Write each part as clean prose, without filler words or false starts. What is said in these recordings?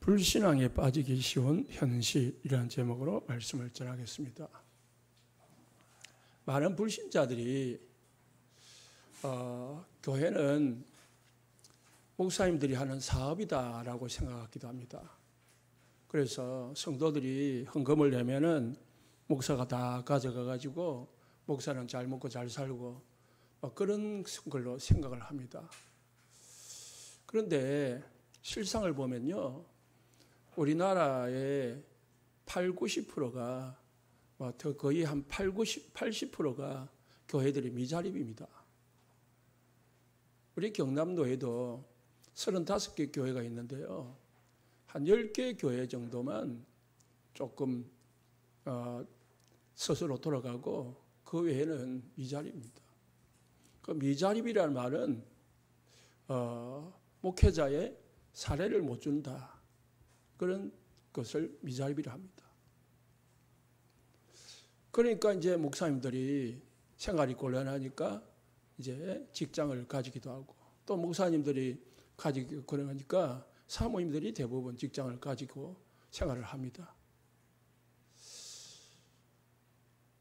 불신앙에 빠지기 쉬운 현실이라는 제목으로 말씀을 전하겠습니다. 많은 불신자들이 교회는 목사님들이 하는 사업이다라고 생각하기도 합니다. 그래서 성도들이 헌금을 내면은 목사가 다 가져가 가지고 목사는 잘 먹고 잘 살고 그런 걸로 생각을 합니다. 그런데 실상을 보면요, 우리나라의 80~90%가 거의 한 80%가 교회들이 미자립입니다. 우리 경남도에도 35개 교회가 있는데요, 한 10개 교회 정도만 조금 스스로 돌아가고 그 외에는 미자립입니다. 그 미자립이라는 말은 목회자의 사례를 못 준다, 그런 것을 미자립이라 합니다. 그러니까 이제 목사님들이 생활이 곤란하니까 이제 직장을 가지기도 하고, 또 목사님들이 가지고 그러니까 사모님들이 대부분 직장을 가지고 생활을 합니다.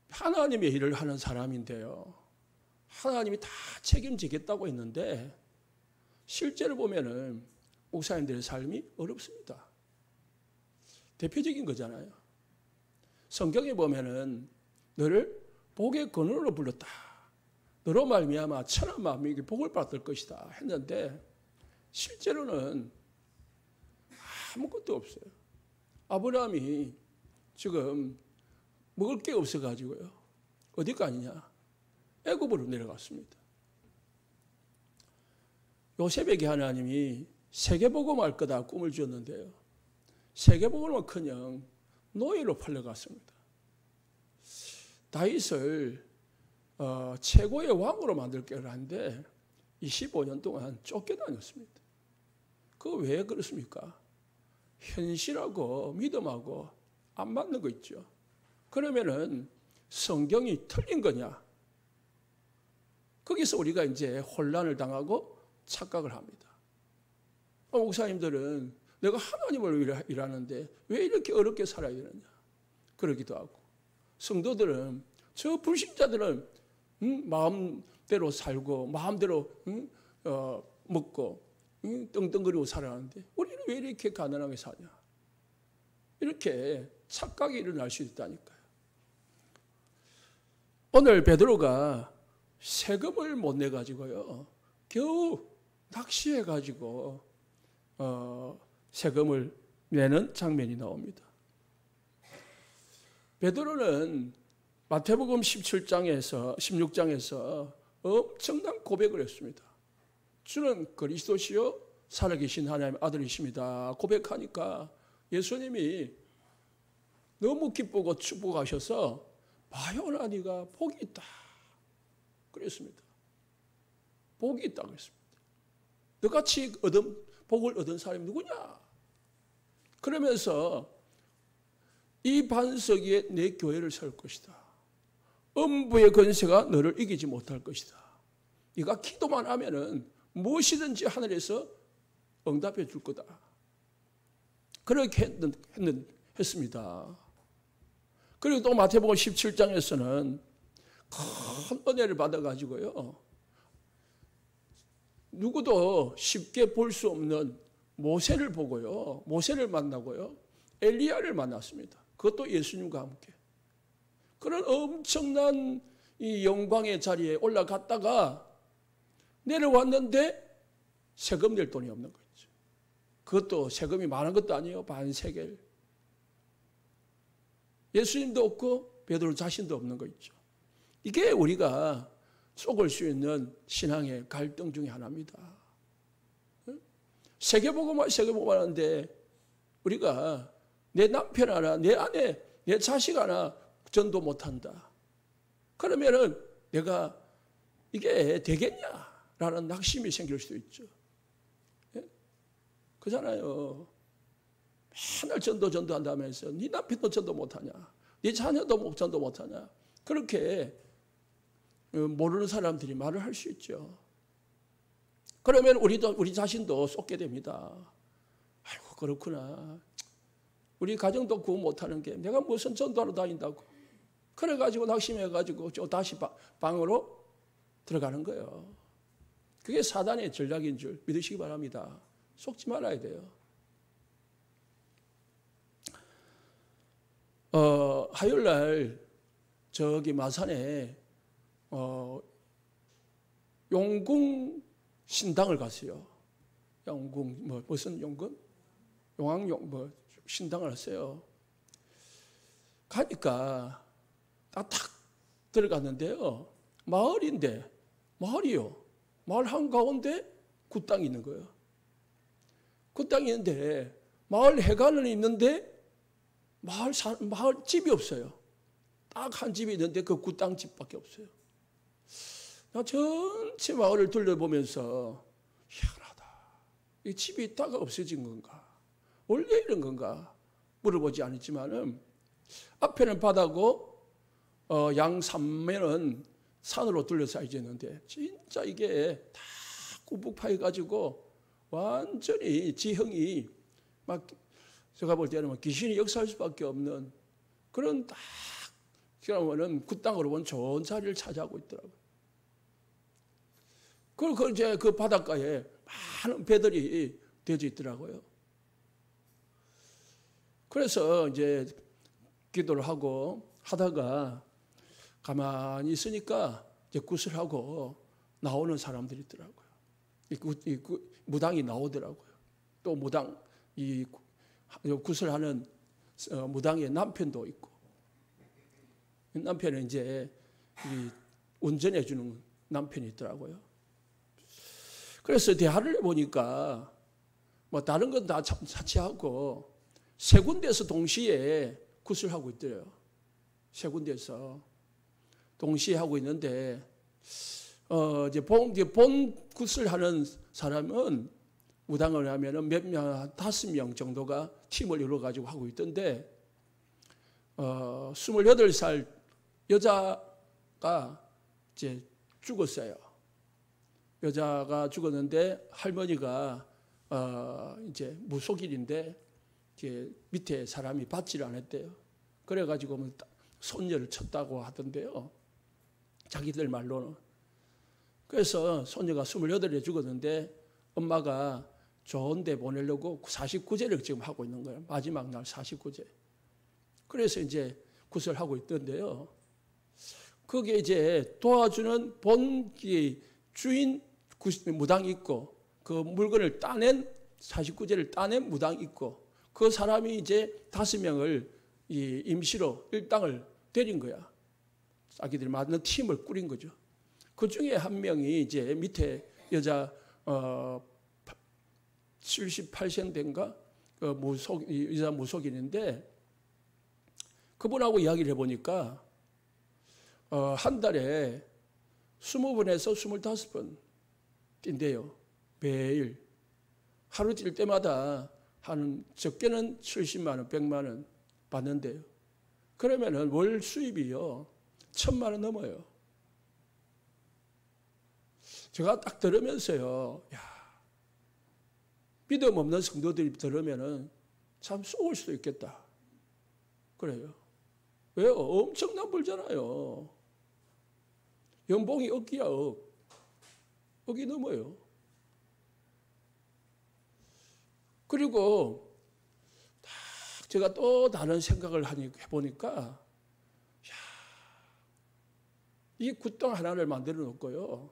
하나님의 일을 하는 사람인데요, 하나님이 다 책임지겠다고 했는데 실제로 보면은 목사님들의 삶이 어렵습니다. 대표적인 거잖아요. 성경에 보면은 너를 복의 근원으로 불렀다, 너로 말미암아 천한 만민에게 복을 받을 것이다 했는데 실제로는 아무것도 없어요. 아브라함이 지금 먹을 게 없어가지고요, 어디 가느냐, 애굽으로 내려갔습니다. 요셉에게 하나님이 세계복음할 거다 꿈을 주었는데요, 세계복음은커녕 노예로 팔려갔습니다. 다윗을 최고의 왕으로 만들기를 하는데 25년 동안 쫓겨다녔습니다. 그거 왜 그렇습니까? 현실하고 믿음하고 안 맞는 거 있죠. 그러면은 성경이 틀린 거냐? 거기서 우리가 이제 혼란을 당하고 착각을 합니다. 목사님들은 내가 하나님을 위해 일하는데 왜 이렇게 어렵게 살아야 되느냐, 그러기도 하고, 성도들은, 저 불신자들은 마음대로 살고 마음대로 먹고 떵떵거리고 살아가는데 우리는 왜 이렇게 가난하게 사냐, 이렇게 착각이 일어날 수 있다니까요. 오늘 베드로가 세금을 못 내가지고요, 겨우 낚시해가지고 세금을 내는 장면이 나옵니다. 베드로는 마태복음 16장에서 엄청난 고백을 했습니다. 주는 그리스도시요 살아계신 하나님의 아들이십니다 고백하니까 예수님이 너무 기쁘고 축복하셔서 바요나 네가 복이 있다 그랬습니다. 복이 있다고 했습니다. 너같이 복을 얻은 사람이 누구냐? 그러면서 이 반석 위에 내 교회를 세울 것이다. 음부의 권세가 너를 이기지 못할 것이다. 네가 기도만 하면은 무엇이든지 하늘에서 응답해 줄 거다. 그렇게 했습니다. 그리고 또 마태복음 17장에서는 큰 은혜를 받아가지고요, 누구도 쉽게 볼 수 없는 모세를 보고요, 모세를 만나고요, 엘리야를 만났습니다. 그것도 예수님과 함께. 그런 엄청난 이 영광의 자리에 올라갔다가 내려왔는데 세금 낼 돈이 없는 거죠. 그것도 세금이 많은 것도 아니에요. 반세겔. 예수님도 없고 베드로 자신도 없는 거 있죠. 이게 우리가 속을 수 있는 신앙의 갈등 중에 하나입니다. 세계복음 하는데 우리가 내 남편 하나, 내 아내, 내 자식 하나 전도 못한다. 그러면은 내가 이게 되겠냐라는 낙심이 생길 수도 있죠. 그잖아요. 맨날 전도한다면서 네 남편도 전도 못하냐, 네 자녀도 전도 못하냐, 그렇게 모르는 사람들이 말을 할 수 있죠. 그러면 우리 자신도 쏟게 됩니다. 아이고 그렇구나. 우리 가정도 구원 못하는 게 내가 무슨 전도하러 다닌다고. 그래가지고 낙심해가지고 다시 방으로 들어가는 거예요. 그게 사단의 전략인 줄 믿으시기 바랍니다. 속지 말아야 돼요. 화요일날 저기 마산에 용궁 신당을 갔어요. 용궁 무슨 용궁? 용왕용 신당을 했어요. 가니까 딱 들어갔는데요. 마을이요. 마을 한가운데 굿당이 있는 거예요. 굿당이 있는데 마을 해관은 있는데 마을 집이 없어요. 딱 한 집이 있는데 그 굿당 집밖에 없어요. 나 전체 마을을 둘러보면서 희한하다. 이 집이 있다가 없어진 건가? 원래 이런 건가? 물어보지 않았지만은 앞에는 바다고 양 삼면은 산으로 둘러싸여 있는데 진짜 이게 다 꾸북파해 가지고 완전히 지형이 막 제가 볼 때는 귀신이 역사할 수밖에 없는 그런 딱 그러면은 그 땅으로 본 좋은 자리를 차지하고 있더라고요. 그리고 이제 그 바닷가에 많은 배들이 되어져 있더라고요. 그래서 이제 기도를 하고 하다가 가만히 있으니까 이제 구슬하고 나오는 사람들이 있더라고요. 무당이 나오더라고요. 또 무당, 구슬하는 무당의 남편도 있고. 남편은 이제 운전해주는 남편이 있더라고요. 그래서 대화를 해보니까 뭐 다른 건 다 차치하고 세 군데에서 동시에 구슬하고 있더래요. 세 군데에서 동시에 하고 있는데 이제 본 구슬하는 사람은 무당을 하면은 몇 명, 5명 정도가 팀을 이루어가지고 하고 있던데 28살 여자가 이제 죽었어요. 여자가 죽었는데 할머니가 이제 무속일인데 이제 밑에 사람이 받지를 않았대요. 그래가지고 손녀를 쳤다고 하던데요. 자기들 말로는. 그래서 손녀가 28에 죽었는데 엄마가 좋은 데 보내려고 49제를 지금 하고 있는 거예요. 마지막 날 49제. 그래서 이제 구슬하고 있던데요. 거기에 이제 도와주는 본 주인 무당이 있고 그 물건을 따낸 49제를 따낸 무당이 있고 그 사람이 이제 5명을 임시로 일당을 데린 거야. 자기들이 맞는 팀을 꾸린 거죠. 그 중에 한 명이 이제 밑에 여자 78세인가 여자 무속인인데 그분하고 이야기를 해보니까 한 달에 20번에서 25번 뛴대요. 매일. 하루 뛸 때마다 한 적게는 70만 원, 100만 원 받는데요. 그러면은 월 수입이요. 1,000만 원 넘어요. 제가 딱 들으면서요. 야, 믿음 없는 성도들이 들으면은 참 쏘을 수도 있겠다. 그래요. 왜요? 엄청난 벌잖아요. 연봉이 억이야, 억이 넘어요. 그리고 제가 또 다른 생각을 해보니까 이 굿당 하나를 만들어 놓고요.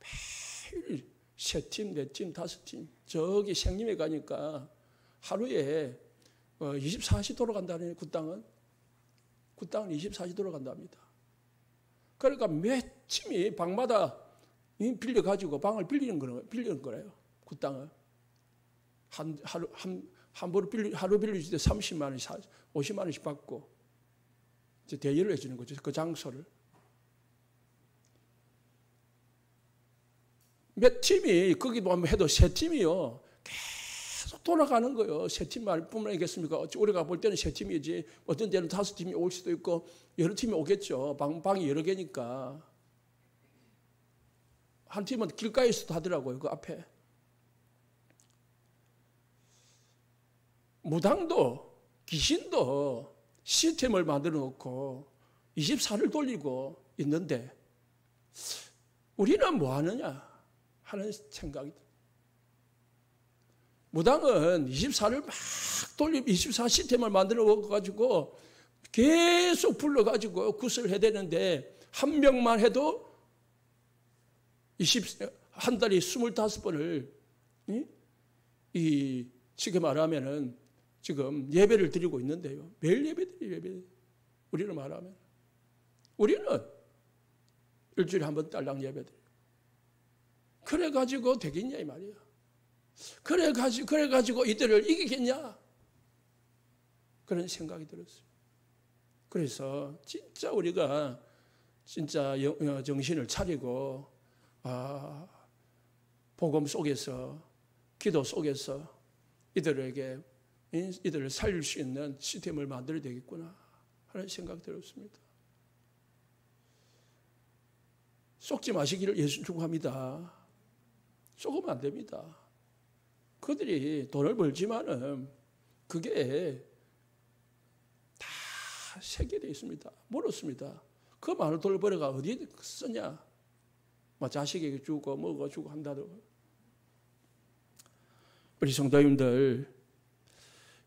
매일 3팀, 4팀, 5팀 저기 생림에 가니까 하루에 24시 돌아간다는 굿당은 24시 돌아간답니다. 그러니까 몇 팀이 방마다 빌려가지고 방을 빌리는 거래요. 굿당을. 하루 빌려줄 때 30만 원, 50만 원씩 받고 이제 대여를 해주는 거죠. 그 장소를. 몇 팀이 거기도 한번 해도 세 팀이요. 계속 돌아가는 거예요. 세 팀만 뿐만 아니겠습니까? 우리가 볼 때는 세 팀이지 어떤 때는 5팀이 올 수도 있고 여러 팀이 오겠죠. 방이 여러 개니까. 한 팀은 길가에서도 하더라고요. 그 앞에. 무당도 귀신도 시스템을 만들어 놓고 24를 돌리고 있는데 우리는 뭐 하느냐 하는 생각이 듭니다. 무당은 24를 막 돌리고 24 시스템을 만들어 가지고 계속 불러가지고 구슬을 해야 되는데 한 명만 해도 한 달에 25번을 지금 말하면은 지금 예배를 드리고 있는데요. 매일 예배. 우리는 말하면 우리는 일주일에 한 번 딸랑 예배 드려요. 그래가지고 되겠냐 이 말이야. 그래가지고 이들을 이기겠냐 그런 생각이 들었어요. 그래서 진짜 우리가 진짜 정신을 차리고 복음 속에서 기도 속에서 이들을 살릴 수 있는 시스템을 만들어야 되겠구나 하는 생각이 들었습니다. 속지 마시기를 예수 축복합니다. 속으면 안 됩니다. 그들이 돈을 벌지만은 그게 다 세계되어 있습니다. 멀었습니다. 그 많은 돈을 벌어가 어디에 쓰냐? 뭐 자식에게 주고 뭐가 주고 한다도. 우리 성도님들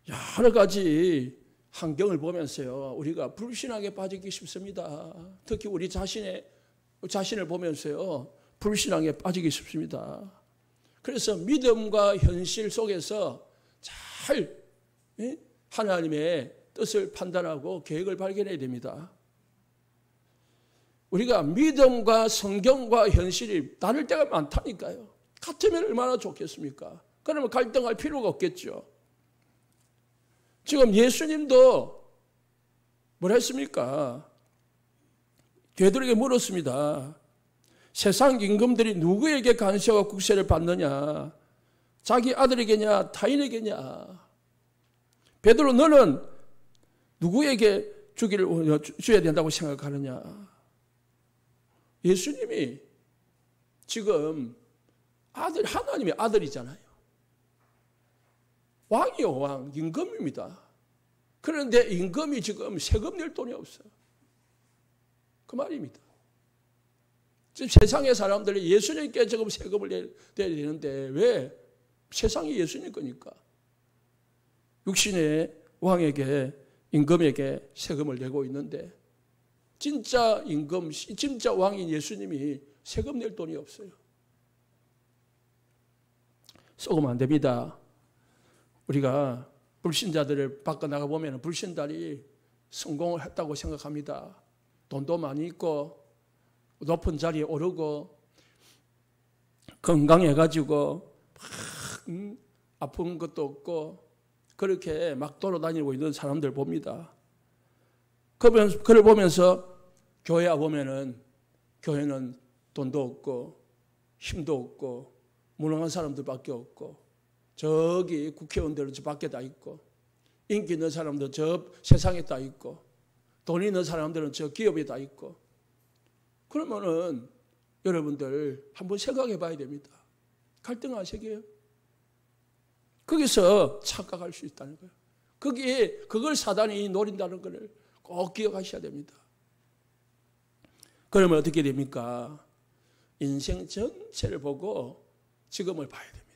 여러 가지 환경을 보면서요 우리가 불신하게 빠지기 쉽습니다. 특히 우리 자신을 보면서요 불신하게 빠지기 쉽습니다. 그래서 믿음과 현실 속에서 잘 하나님의 뜻을 판단하고 계획을 발견해야 됩니다. 우리가 믿음과 성경과 현실이 다를 때가 많다니까요. 같으면 얼마나 좋겠습니까? 그러면 갈등할 필요가 없겠죠. 지금 예수님도 뭐라 했습니까? 베드로에게 물었습니다. 세상 임금들이 누구에게 간세와 국세를 받느냐? 자기 아들에게냐 타인에게냐? 베드로 너는 누구에게 줘야 된다고 생각하느냐? 예수님이 지금 하나님의 아들이잖아요. 왕이요 왕, 임금입니다. 그런데 임금이 지금 세금 낼 돈이 없어요. 그 말입니다. 지금 세상의 사람들이 예수님께 지금 세금을 내야 되는데 왜? 세상이 예수님 거니까. 육신의 왕에게 임금에게 세금을 내고 있는데 진짜 임금, 진짜 왕인 예수님이 세금 낼 돈이 없어요. 썩으면 안 됩니다. 우리가 불신자들을 바꿔나가 보면 불신자들이 성공을 했다고 생각합니다. 돈도 많이 있고 높은 자리에 오르고 건강해가지고 막 아픈 것도 없고 그렇게 막 돌아다니고 있는 사람들 봅니다. 그걸 보면서 교회 보면은 교회는 돈도 없고 힘도 없고 무능한 사람들밖에 없고 저기 국회의원들은 저 밖에 다 있고 인기 있는 사람들은 저 세상에 다 있고 돈 있는 사람들은 저 기업에 다 있고 그러면은 여러분들 한번 생각해 봐야 됩니다. 갈등하시게요? 거기서 착각할 수 있다는 거예요. 그걸 사단이 노린다는 것을 꼭 기억하셔야 됩니다. 그러면 어떻게 됩니까? 인생 전체를 보고 지금을 봐야 됩니다.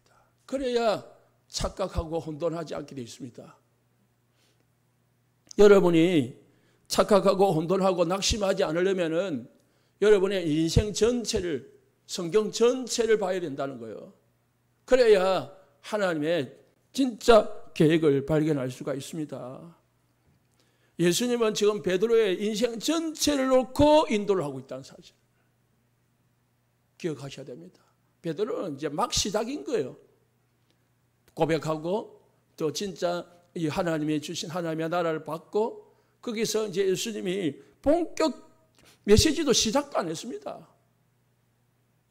그래야 착각하고 혼돈하지 않게 되어 있습니다. 여러분이 착각하고 혼돈하고 낙심하지 않으려면은 여러분의 인생 전체를, 성경 전체를 봐야 된다는 거예요. 그래야 하나님의 진짜 계획을 발견할 수가 있습니다. 예수님은 지금 베드로의 인생 전체를 놓고 인도를 하고 있다는 사실 기억하셔야 됩니다. 베드로는 이제 막 시작인 거예요. 고백하고 또 진짜 이 하나님이 주신 하나님의 나라를 받고 거기서 이제 예수님이 본격 메시지도 시작도 안 했습니다.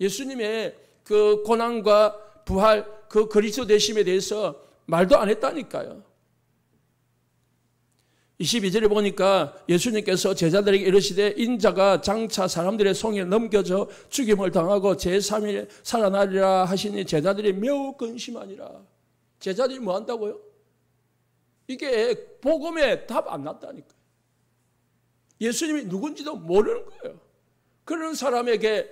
예수님의 그 고난과 부활, 그 그리스도 되심에 대해서 말도 안 했다니까요. 22절에 보니까 예수님께서 제자들에게 이르시되 인자가 장차 사람들의 손에 넘겨져 죽임을 당하고 제3일 살아나리라 하시니 제자들이 매우 근심하니라. 제자들이 뭐 한다고요? 이게 복음에 답 안 났다니까요. 예수님이 누군지도 모르는 거예요. 그런 사람에게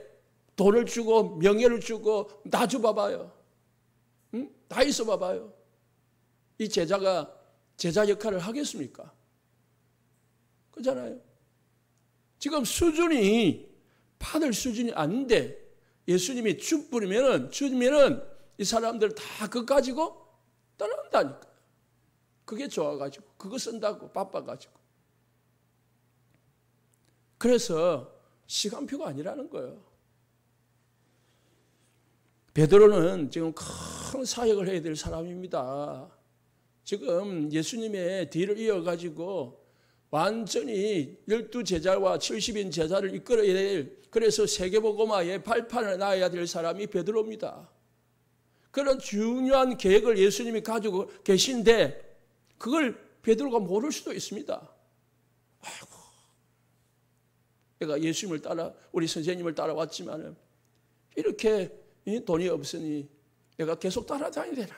돈을 주고 명예를 주고 나 줘봐봐요. 응? 다 있어 봐봐요. 이 제자가 제자 역할을 하겠습니까? 그렇잖아요. 지금 수준이 받을 수준이 아닌데 예수님이 주면은 이 사람들 다 그거 가지고 떠난다니까요. 그게 좋아가지고 그거 쓴다고 바빠가지고. 그래서 시간표가 아니라는 거예요. 베드로는 지금 큰 사역을 해야 될 사람입니다. 지금 예수님의 뒤를 이어가지고 완전히 12제자와 70인 제자를 이끌어야 될, 그래서 세계복음화의 발판을 놔야 될 사람이 베드로입니다. 그런 중요한 계획을 예수님이 가지고 계신데 그걸 베드로가 모를 수도 있습니다. 아이고, 내가 예수님을 따라 우리 선생님을 따라왔지만 이렇게 돈이 없으니 내가 계속 따라다녀야 되나,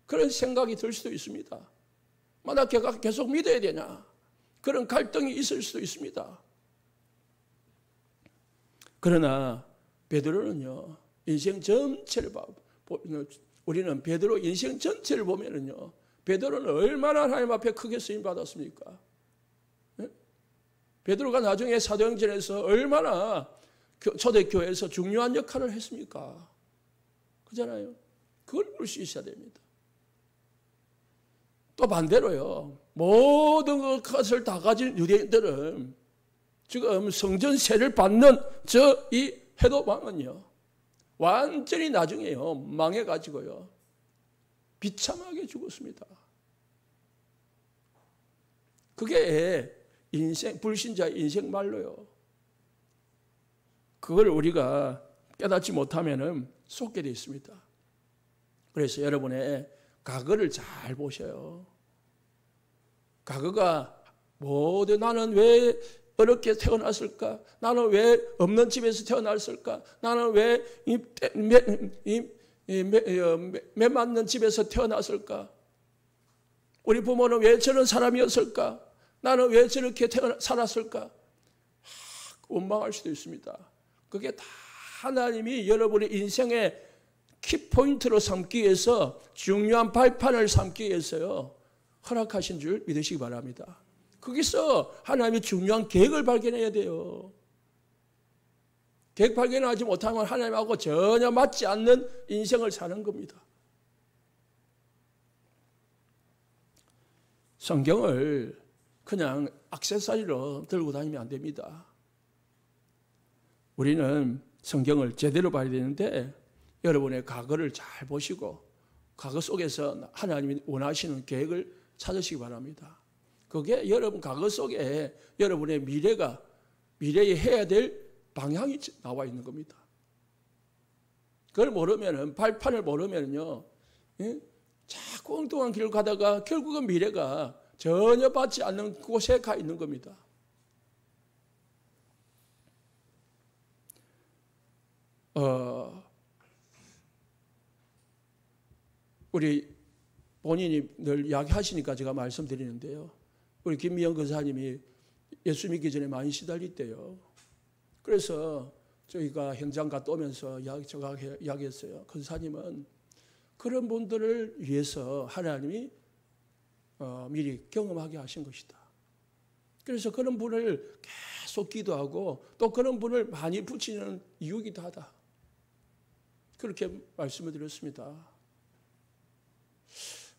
그런 생각이 들 수도 있습니다. 나 걔가 계속 믿어야 되냐, 그런 갈등이 있을 수도 있습니다. 그러나 베드로는요, 인생 전체를 우리는 베드로 인생 전체를 보면은요, 베드로는 얼마나 하나님 앞에 크게 쓰임 받았습니까? 네? 베드로가 나중에 사도행전에서 얼마나 초대교회에서 중요한 역할을 했습니까? 그잖아요. 그걸 볼 수 있어야 됩니다. 또 반대로요, 모든 것을 다 가진 유대인들은 지금 성전세를 받는 이 헤롯 왕은요, 완전히 나중에요 망해가지고요 비참하게 죽었습니다. 그게 불신자의 인생 말로요. 그걸 우리가 깨닫지 못하면은 속게 되어 있습니다. 그래서 여러분의 과거를 잘 보셔요. 과거가 나는 왜 어렵게 태어났을까? 나는 왜 없는 집에서 태어났을까? 나는 왜 매 맞는 집에서 태어났을까? 우리 부모는 왜 저런 사람이었을까? 나는 왜 저렇게 살았을까? 원망할 수도 있습니다. 그게 다 하나님이 여러분의 인생의 키포인트로 삼기 위해서, 중요한 발판을 삼기 위해서요 허락하신 줄 믿으시기 바랍니다. 거기서 하나님이 중요한 계획을 발견해야 돼요. 계획 발견하지 못하면 하나님하고 전혀 맞지 않는 인생을 사는 겁니다. 성경을 그냥 액세서리로 들고 다니면 안 됩니다. 우리는 성경을 제대로 봐야 되는데 여러분의 과거를 잘 보시고 과거 속에서 하나님이 원하시는 계획을 찾으시기 바랍니다. 그게 여러분 과거 속에 여러분의 미래에 해야 될 방향이 나와 있는 겁니다. 그걸 모르면은, 발판을 모르면요, 자꾸 엉뚱한 길을 가다가 결국은 미래가 전혀 받지 않는 곳에 가 있는 겁니다. 우리 본인이 늘 이야기하시니까 제가 말씀드리는데요. 우리 김미영 권사님이 예수 믿기 전에 많이 시달릴 때요. 그래서 저희가 현장 갔다 오면서 제가 이야기했어요. 권사님은 그런 분들을 위해서 하나님이 미리 경험하게 하신 것이다. 그래서 그런 분을 계속 기도하고 또 그런 분을 많이 붙이는 이유기도 하다. 그렇게 말씀을 드렸습니다.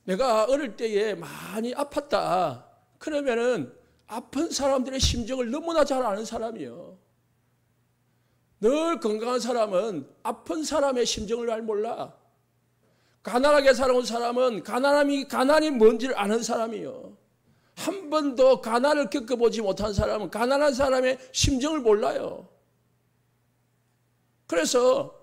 내가 어릴 때에 많이 아팠다. 그러면은 아픈 사람들의 심정을 너무나 잘 아는 사람이요. 늘 건강한 사람은 아픈 사람의 심정을 잘 몰라. 가난하게 살아온 사람은 가난이 뭔지를 아는 사람이요. 한 번도 가난을 겪어보지 못한 사람은 가난한 사람의 심정을 몰라요. 그래서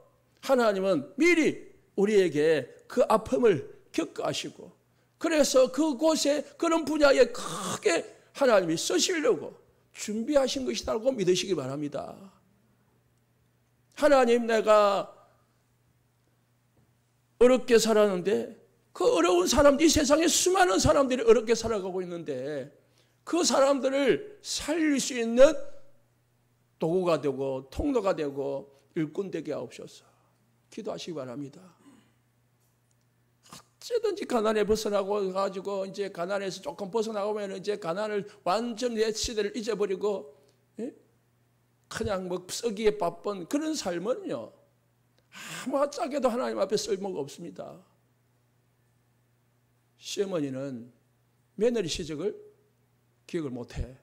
하나님은 미리 우리에게 그 아픔을 겪어하시고, 그래서 그곳에 그런 분야에 크게 하나님이 쓰시려고 준비하신 것이라고 믿으시기 바랍니다. 하나님, 내가 어렵게 살았는데 그 어려운 사람들, 이 세상에 수많은 사람들이 어렵게 살아가고 있는데 그 사람들을 살릴 수 있는 도구가 되고 통로가 되고 일꾼 되게 하옵소서. 기도하시기 바랍니다. 어쩌든지 가난에 벗어나고 가지고 이제 가난에서 조금 벗어나오면 이제 가난을 완전히 내 시대를 잊어버리고 그냥 뭐 썩기에 바쁜 그런 삶은요 아무짝에도 하나님 앞에 쓸모가 없습니다. 시어머니는 며느리 시적을 기억을 못해.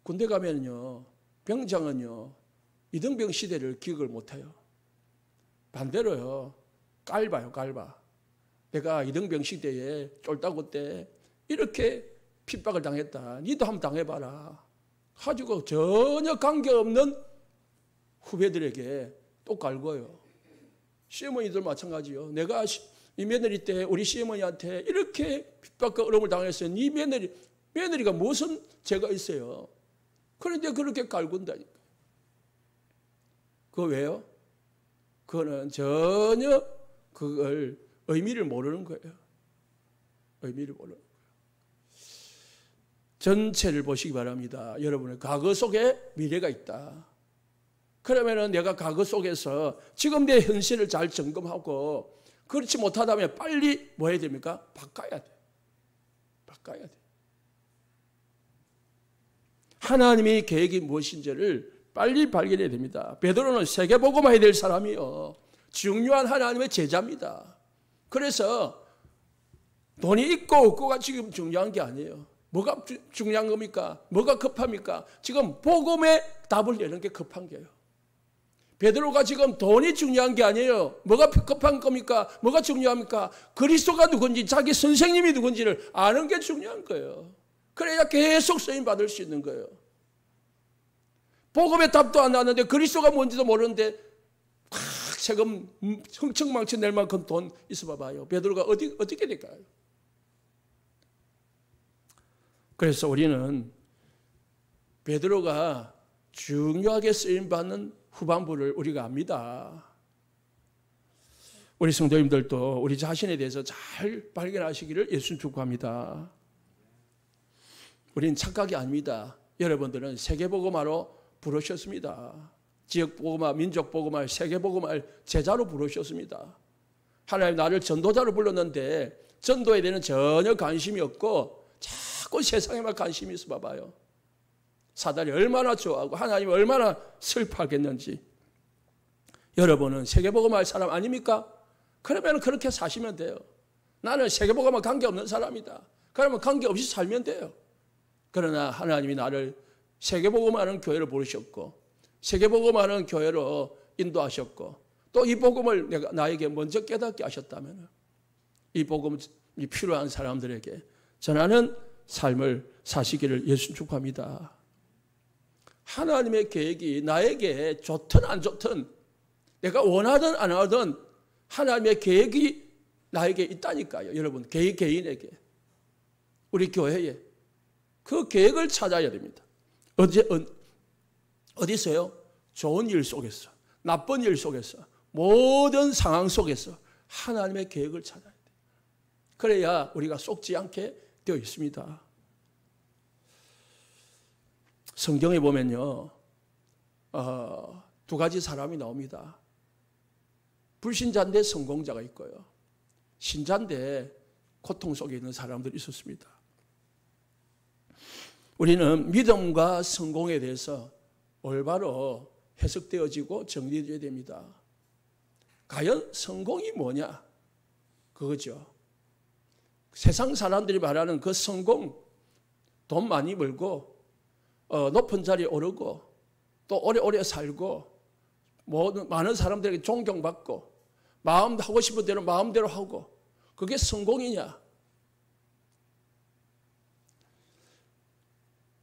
군대 가면요 병장은요 이등병 시대를 기억을 못해요. 반대로요 깔봐요. 내가 이등병 시대에 쫄다구 때 이렇게 핍박을 당했다. 니도 한번 당해봐라. 가지고 전혀 관계없는 후배들에게 또 갈고요. 시어머니들 마찬가지요. 내가 이 며느리 때 우리 시어머니한테 이렇게 핍박과 어려움을 당했어요. 이 며느리가 무슨 죄가 있어요. 그런데 그렇게 갈군다니까. 그거 왜요? 그거는 전혀 그걸 의미를 모르는 거예요. 의미를 모르는 거예요. 전체를 보시기 바랍니다. 여러분의 과거 속에 미래가 있다. 그러면은 내가 과거 속에서 지금 내 현실을 잘 점검하고 그렇지 못하다면 빨리 뭐 해야 됩니까? 바꿔야 돼. 바꿔야 돼. 하나님의 계획이 무엇인지를 빨리 발견해야 됩니다. 베드로는 세계복음화 해야 될 사람이요. 중요한 하나님의 제자입니다. 그래서 돈이 있고 없고가 지금 중요한 게 아니에요. 뭐가 중요한 겁니까? 뭐가 급합니까? 지금 복음의 답을 내는 게 급한 거예요. 베드로가 지금 돈이 중요한 게 아니에요. 뭐가 급한 겁니까? 뭐가 중요합니까? 그리스도가 누군지 자기 선생님이 누군지를 아는 게 중요한 거예요. 그래야 계속 쓰임 받을 수 있는 거예요. 복음의 답도 안 나왔는데 그리스도가 뭔지도 모르는데 막 세금 흥청망청 낼 만큼 돈 있어 봐봐요. 베드로가 어떻게 될까요? 그래서 우리는 베드로가 중요하게 쓰임받는 후반부를 우리가 압니다. 우리 성도님들도 우리 자신에 대해서 잘 발견하시기를 예수님 축복합니다. 우리는 착각이 아닙니다. 여러분들은 세계복음화로 부르셨습니다. 지역복음화, 민족복음화, 세계복음화 제자로 부르셨습니다. 하나님 나를 전도자로 불렀는데 전도에 대해서 전혀 관심이 없고 자꾸 세상에만 관심이 있어 봐봐요. 사단이 얼마나 좋아하고 하나님이 얼마나 슬퍼하겠는지. 여러분은 세계복음화 할 사람 아닙니까? 그러면 그렇게 사시면 돼요. 나는 세계복음화 관계없는 사람이다. 그러면 관계없이 살면 돼요. 그러나 하나님이 나를 세계복음화하는 교회로 부르셨고 세계복음화하는 교회로 인도하셨고 또 이 복음을 나에게 먼저 깨닫게 하셨다면 이 복음이 필요한 사람들에게 전하는 삶을 사시기를 예수 축복합니다. 하나님의 계획이 나에게 좋든 안 좋든 내가 원하든 안 하든 하나님의 계획이 나에게 있다니까요. 여러분 개인에게 우리 교회에 그 계획을 찾아야 됩니다. 어디서요? 좋은 일 속에서 나쁜 일 속에서 모든 상황 속에서 하나님의 계획을 찾아야 돼요. 그래야 우리가 속지 않게 되어 있습니다. 성경에 보면요, 두 가지 사람이 나옵니다. 불신자인데 성공자가 있고요. 신자인데 고통 속에 있는 사람들이 있었습니다. 우리는 믿음과 성공에 대해서 올바로 해석되어지고 정리되어야 됩니다. 과연 성공이 뭐냐? 그거죠. 세상 사람들이 말하는 그 성공, 돈 많이 벌고 높은 자리에 오르고 또 오래오래 살고 많은 사람들에게 존경받고 마음 하고 싶은 대로 마음대로 하고 그게 성공이냐?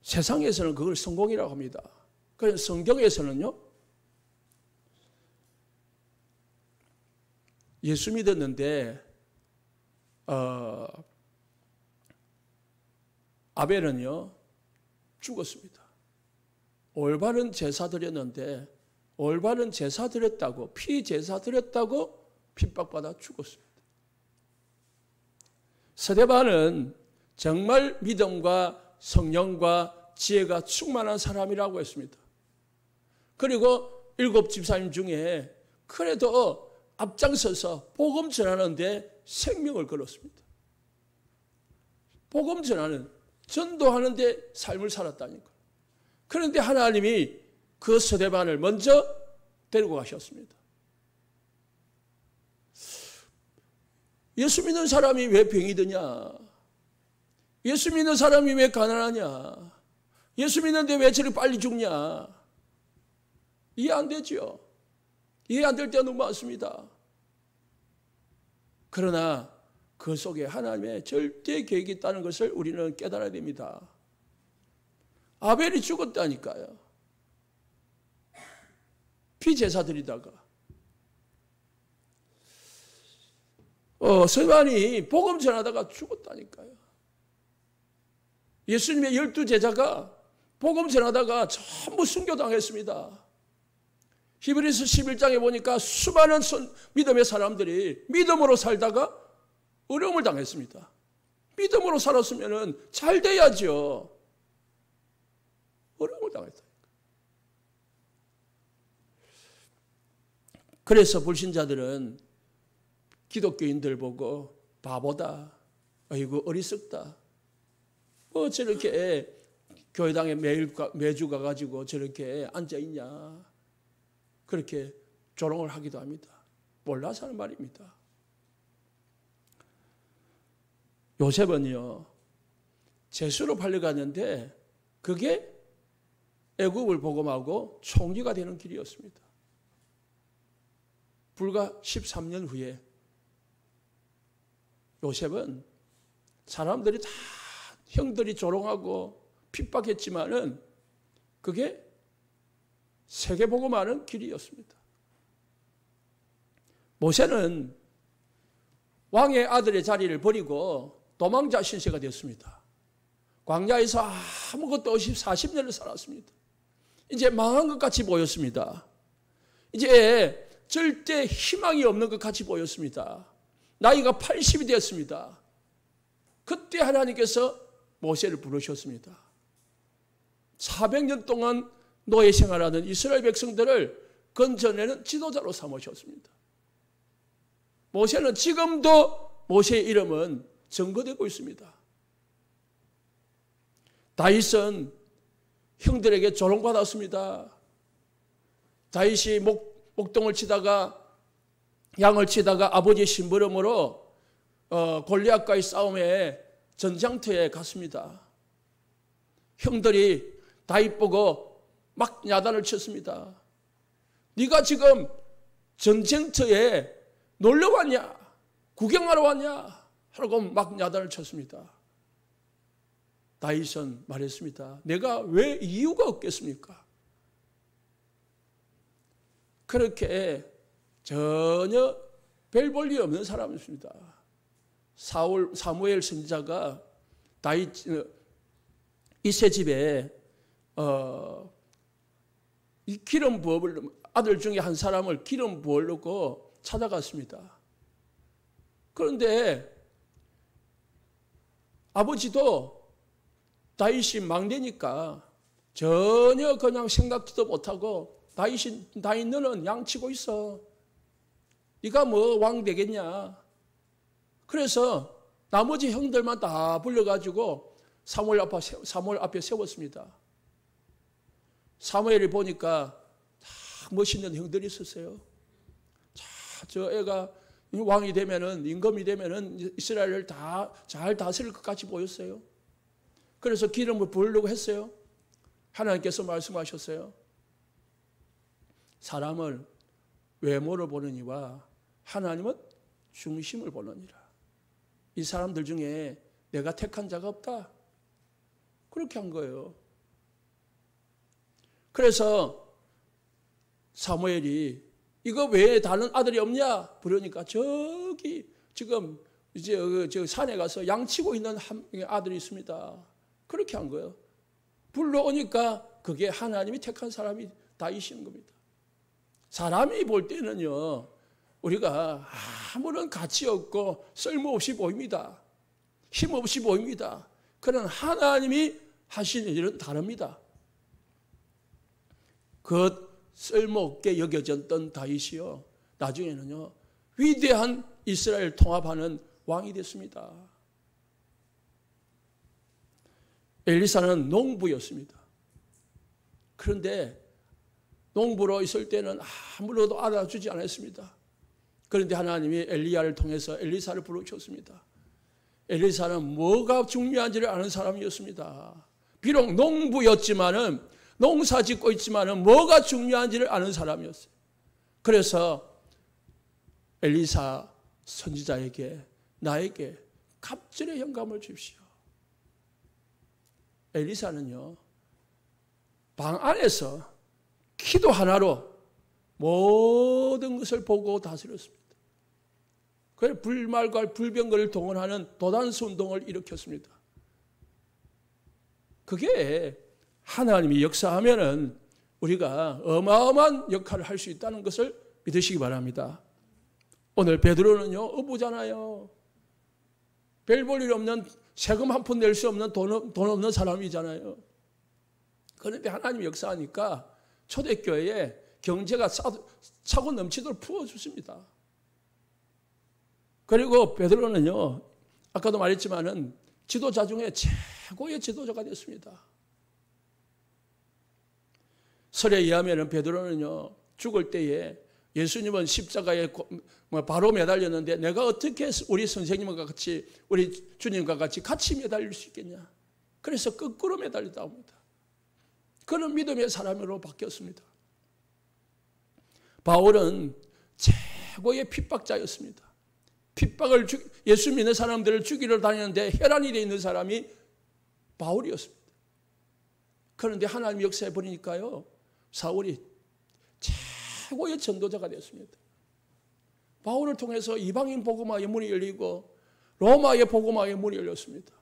세상에서는 그걸 성공이라고 합니다. 그래서 성경에서는요, 예수 믿었는데 아벨은요 죽었습니다. 올바른 제사 드렸는데 올바른 제사 드렸다고 피 제사 드렸다고 핍박받아 죽었습니다. 스데반은 정말 믿음과 성령과 지혜가 충만한 사람이라고 했습니다. 그리고 7 집사님 중에 그래도 앞장서서 복음 전하는데 생명을 걸었습니다. 복음 전하는, 전도하는데 삶을 살았다니까. 그런데 하나님이 그 스데반을 먼저 데리고 가셨습니다. 예수 믿는 사람이 왜 병이 드냐? 예수 믿는 사람이 왜 가난하냐? 예수 믿는데 왜 저렇게 빨리 죽냐? 이해 안 되죠? 이해 안 될 때가 너무 많습니다. 그러나 그 속에 하나님의 절대 계획이 있다는 것을 우리는 깨달아야 됩니다. 아벨이 죽었다니까요. 피제사 드리다가. 스데반이 복음 전하다가 죽었다니까요. 예수님의 12제자가 복음 전하다가 전부 순교당했습니다. 히브리서 11장에 보니까 수많은 믿음의 사람들이 믿음으로 살다가 어려움을 당했습니다. 믿음으로 살았으면 잘 돼야죠. 어려움을 당했다. 그래서 불신자들은 기독교인들 보고 바보다, 아이고 어리석다, 뭐 저렇게 교회당에 매주 가가지고 저렇게 앉아있냐, 그렇게 조롱을 하기도 합니다. 몰라서 하는 말입니다. 요셉은요, 제수로 팔려갔는데 그게 애굽을 복음하고 총리가 되는 길이었습니다. 불과 13년 후에 요셉은 사람들이 다 형들이 조롱하고 핍박했지만은 그게 세계복음하는 길이었습니다. 모세는 왕의 아들의 자리를 버리고 도망자 신세가 됐습니다. 광야에서 아무것도 없이 40년을 살았습니다. 이제 망한 것 같이 보였습니다. 이제 절대 희망이 없는 것 같이 보였습니다. 나이가 80이 되었습니다. 그때 하나님께서 모세를 부르셨습니다. 400년 동안 노예 생활하는 이스라엘 백성들을 건져내는 지도자로 삼으셨습니다. 모세는 지금도 모세의 이름은 증거되고 있습니다. 다윗은 형들에게 조롱받았습니다. 다윗이 목동을 치다가 양을 치다가 아버지의 심부름으로 골리앗과의 싸움에 전장터에 갔습니다. 형들이 다윗 보고 막 야단을 쳤습니다. 네가 지금 전쟁터에 놀러 왔냐? 구경하러 왔냐? 하고 막 야단을 쳤습니다. 다윗은 말했습니다. 내가 왜 이유가 없겠습니까? 그렇게 전혀 별 볼 일 없는 사람이었습니다. 사무엘 선지자가 다윗 이새 집에 이 기름 부업을 아들 중에 한 사람을 기름 부으려고 찾아갔습니다. 그런데 아버지도 다윗이 막내니까 전혀 그냥 생각지도 못하고 다윗 너는 양치고 있어. 네가 뭐 왕 되겠냐. 그래서 나머지 형들만 다 불러가지고 사무엘 앞에 세웠습니다. 사무엘이 보니까 다 멋있는 형들이 있었어요. 저 애가 왕이 되면은, 임금이 되면은 이스라엘을 다 잘 다스릴 것 같이 보였어요. 그래서 기름을 부으려고 했어요. 하나님께서 말씀하셨어요. 사람을 외모를 보느니와 하나님은 중심을 보느니라. 이 사람들 중에 내가 택한 자가 없다. 그렇게 한 거예요. 그래서 사무엘이 이거 왜 다른 아들이 없냐? 부르니까 저기 지금 이제 저 산에 가서 양치고 있는 한 명의 아들이 있습니다. 그렇게 한 거예요. 불러오니까 그게 하나님이 택한 사람이 다윗인 겁니다. 사람이 볼 때는요, 우리가 아무런 가치 없고 쓸모없이 보입니다. 힘없이 보입니다. 그러나 하나님이 하시는 일은 다릅니다. 그 쓸모없게 여겨졌던 다윗이요, 나중에는요 위대한 이스라엘 통합하는 왕이 됐습니다. 엘리사는 농부였습니다. 그런데 농부로 있을 때는 아무도 알아주지 않았습니다. 그런데 하나님이 엘리야를 통해서 엘리사를 부르셨습니다. 엘리사는 뭐가 중요한지를 아는 사람이었습니다. 비록 농부였지만은, 농사 짓고 있지만은 뭐가 중요한지를 아는 사람이었어요. 그래서 엘리사 선지자에게, 나에게 갑절의 영감을 주십시오. 엘리사는요, 방 안에서 기도 하나로 모든 것을 보고 다스렸습니다. 그래서 불말과 불병거를 동원하는 도단수 운동을 일으켰습니다. 그게 하나님이 역사하면은 우리가 어마어마한 역할을 할 수 있다는 것을 믿으시기 바랍니다. 오늘 베드로는요, 어부잖아요. 별 볼 일 없는, 세금 한 푼 낼 수 없는 돈 없는 사람이잖아요. 그런데 하나님이 역사하니까 초대교회에 경제가 차고 넘치도록 부어주십니다. 그리고 베드로는요, 아까도 말했지만은 지도자 중에 최고의 지도자가 됐습니다. 설에 의하면 베드로는요, 죽을 때에 예수님은 십자가에 바로 매달렸는데 내가 어떻게 우리 선생님과 같이, 우리 주님과 같이 매달릴 수 있겠냐. 그래서 거꾸로 매달리다 옵니다. 그런 믿음의 사람으로 바뀌었습니다. 바울은 최고의 핍박자였습니다. 핍박을, 예수 믿는 사람들을 죽이러 다니는데 혈안이 되어 있는 사람이 바울이었습니다. 그런데 하나님 역사에 보니까요, 사울이 최고의 전도자가 되었습니다. 바울을 통해서 이방인 복음화의 문이 열리고 로마의 복음화의 문이 열렸습니다.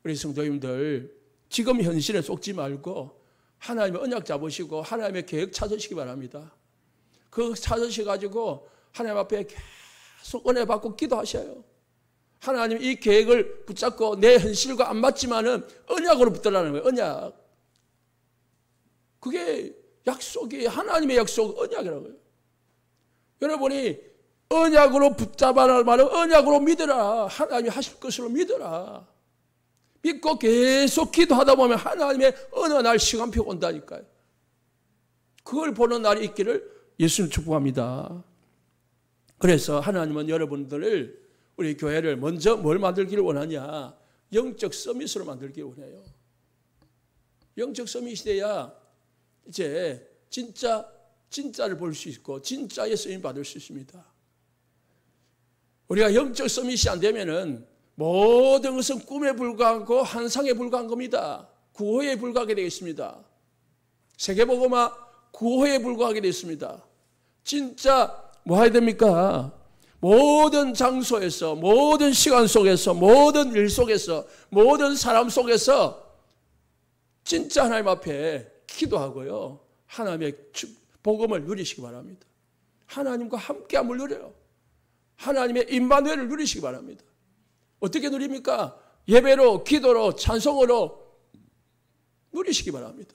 우리 성도님들, 지금 현실에 속지 말고 하나님의 언약 잡으시고 하나님의 계획 찾으시기 바랍니다. 그 찾으셔가지고 하나님 앞에 계속 은혜 받고 기도하셔요. 하나님 이 계획을 붙잡고 내 현실과 안 맞지만은 언약으로 붙들라는 거예요. 언약. 그게 약속이, 하나님의 약속, 언약이라고요. 여러분이 언약으로 붙잡아라 말은 언약으로 믿어라. 하나님이 하실 것으로 믿어라. 믿고 계속 기도하다 보면 하나님의 어느 날 시간표가 온다니까요. 그걸 보는 날이 있기를 예수님 축복합니다. 그래서 하나님은 여러분들을, 우리 교회를 먼저 뭘 만들기를 원하냐? 영적 서밋으로 만들기를 원해요. 영적 서밋이 돼야 이제 진짜를 볼 수 있고 진짜의 쓰임 받을 수 있습니다. 우리가 영적 서밋이 안 되면은 모든 것은 꿈에 불과하고 환상에 불과한 겁니다. 구호에 불과하게 되겠습니다. 세계복음화 구호에 불과하게 되겠습니다. 진짜 뭐 해야 됩니까? 모든 장소에서, 모든 시간 속에서, 모든 일 속에서, 모든 사람 속에서 진짜 하나님 앞에 기도하고요, 하나님의 복음을 누리시기 바랍니다. 하나님과 함께함을 누려요. 하나님의 임마누엘을 누리시기 바랍니다. 어떻게 누립니까? 예배로, 기도로, 찬송으로 누리시기 바랍니다.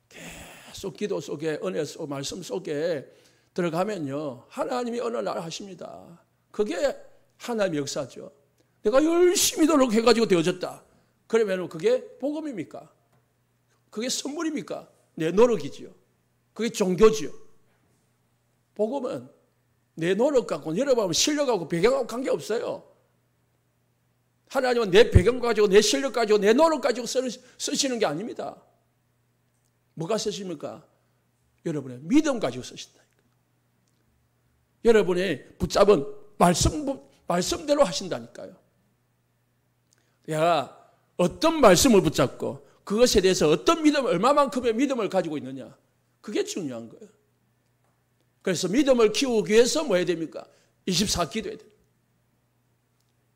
계속 기도 속에, 은혜 속, 말씀 속에 들어가면요, 하나님이 어느 날 하십니다. 그게 하나님의 역사죠. 내가 열심히 노력해가지고 되어졌다. 그러면 그게 복음입니까? 그게 선물입니까? 내 노력이지요. 그게 종교지요. 복음은 내 노력 갖고, 여러분 실력하고 배경하고 관계없어요. 하나님은 내 배경 가지고, 내 실력 가지고, 내 노력 가지고 쓰시는 게 아닙니다. 뭐가 쓰십니까? 여러분의 믿음 가지고 쓰신다. 여러분의 붙잡은 말씀대로 하신다니까요. 내가 어떤 말씀을 붙잡고 그것에 대해서 어떤 믿음, 얼마만큼의 믿음을 가지고 있느냐, 그게 중요한 거예요. 그래서 믿음을 키우기 위해서 뭐 해야 됩니까? 24 기도해야 됩니다.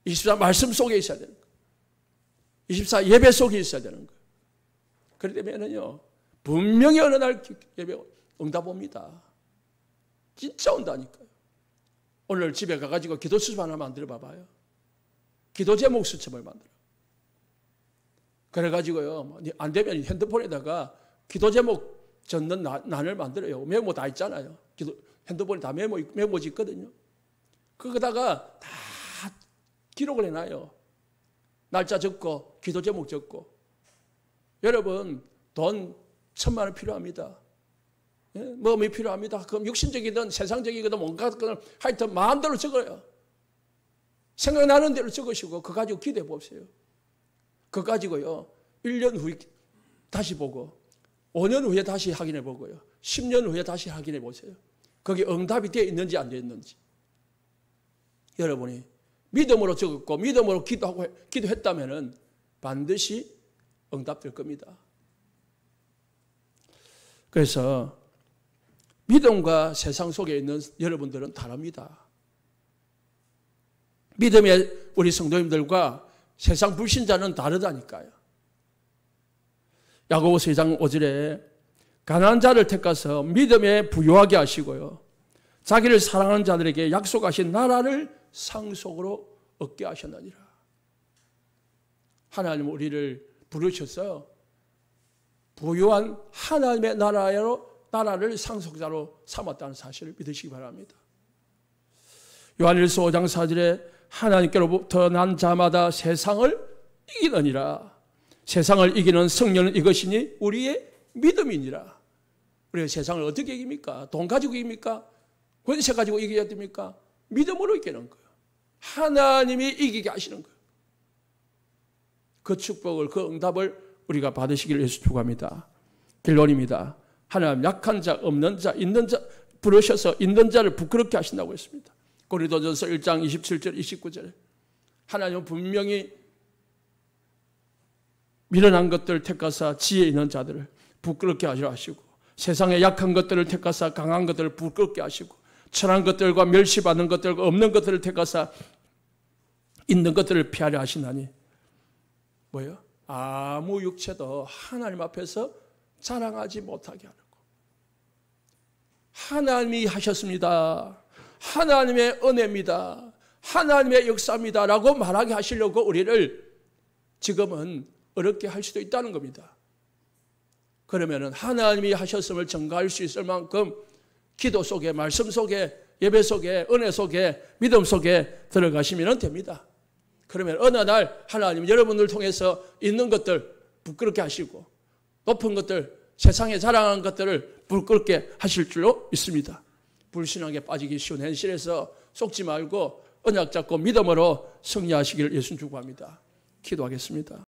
24 말씀 속에 있어야 되는 거예요. 24 예배 속에 있어야 되는 거예요. 그러면은요, 분명히 어느 날 예배 응답 옵니다. 진짜 온다니까요. 오늘 집에 가가지고 기도 수첩 하나 만들어 봐봐요. 기도 제목 수첩을 만들어. 그래가지고요, 안 되면 핸드폰에다가 기도 제목 적는 난을 만들어요. 메모 다 있잖아요. 핸드폰에 다 메모지 있거든요. 거기다가 다 기록을 해놔요. 날짜 적고, 기도 제목 적고. 여러분, 돈 1,000만 원 필요합니다. 예? 뭐이 필요합니다. 그럼 육신적이든 세상적이든 뭔가 하여튼 마음대로 적어요. 생각나는 대로 적으시고 그거 가지고 기도해 보세요. 그거 가지고요 1년 후에 다시 보고 5년 후에 다시 확인해 보고요 10년 후에 다시 확인해 보세요. 거기 응답이 되어 있는지 안 되어 있는지. 여러분이 믿음으로 적었고 믿음으로 기도했다면 반드시 응답될 겁니다. 그래서 믿음과 세상 속에 있는 여러분들은 다릅니다. 믿음의 우리 성도님들과 세상 불신자는 다르다니까요. 야고보서 2장 5절에 가난한 자를 택하서 믿음에 부유하게 하시고요. 자기를 사랑하는 자들에게 약속하신 나라를 상속으로 얻게 하셨느니라. 하나님 우리를 부르셔서 부유한 하나님의 나라를 상속자로 삼았다는 사실을 믿으시기 바랍니다. 요한일서 5장 4절에 하나님께로부터 난 자마다 세상을 이기느니라. 세상을 이기는 성령은 이것이니 우리의 믿음이니라. 우리가 세상을 어떻게 이깁니까? 돈 가지고 이깁니까? 권세 가지고 이겨야 됩니까? 믿음으로 이기는 거예요. 하나님이 이기게 하시는 거예요. 그 축복을, 그 응답을 우리가 받으시기를 예수 축복합니다. 결론입니다. 하나님 약한 자, 없는 자, 있는 자 부르셔서 있는 자를 부끄럽게 하신다고 했습니다. 고린도전서 1장 27절 29절에 하나님은 분명히 미련한 것들을 택하사 지혜 있는 자들을 부끄럽게 하시려 하시고 세상의 약한 것들을 택하사 강한 것들을 부끄럽게 하시고 천한 것들과 멸시받는 것들과 없는 것들을 택하사 있는 것들을 피하려 하시나니 뭐예요? 아무 육체도 하나님 앞에서 자랑하지 못하게 하는 거. 하나님이 하셨습니다. 하나님의 은혜입니다. 하나님의 역사입니다. 라고 말하게 하시려고 우리를 지금은 어렵게 할 수도 있다는 겁니다. 그러면 하나님이 하셨음을 증거할 수 있을 만큼 기도 속에, 말씀 속에, 예배 속에, 은혜 속에, 믿음 속에 들어가시면 됩니다. 그러면 어느 날 하나님 여러분을 통해서 있는 것들 부끄럽게 하시고 높은 것들, 세상에 자랑하는 것들을 부끄럽게 하실 줄로 믿습니다. 불신앙에 빠지기 쉬운 현실에서 속지 말고 언약 잡고 믿음으로 승리하시기를 예수 축복합니다. 기도하겠습니다.